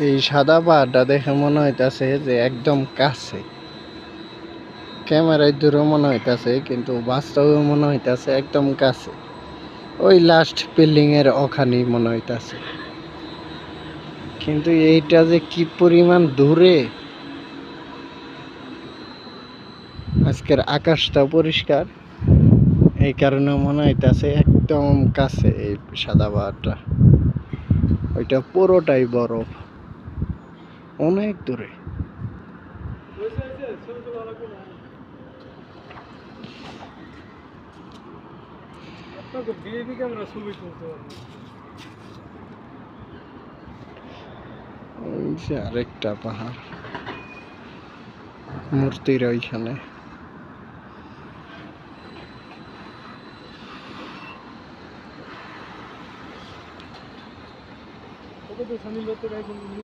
এই সাদা পাহাড়টা দেখে মনে হইতাছে যে একদম কাছে। ক্যামেরায় দূরে মনে হইতাছে, কিন্তু বাস্তবে মনে হইতাছে একদম কাছে। ওই লাস্ট বিল্ডিং এর ওখানেই মনে হইতাছে, কিন্তু এইটা যে কি পরিমাণ দূরে। আজকের আকাশটা পরিষ্কার, এই কারণে মনে হইতাছে একদম কাছে এই সাদা পাহাড়টা। ওইটা পুরোটাই বরফ, অনেক দূরে। ওই যে আরেকটা পাহাড়, মূর্তির ওইখানে।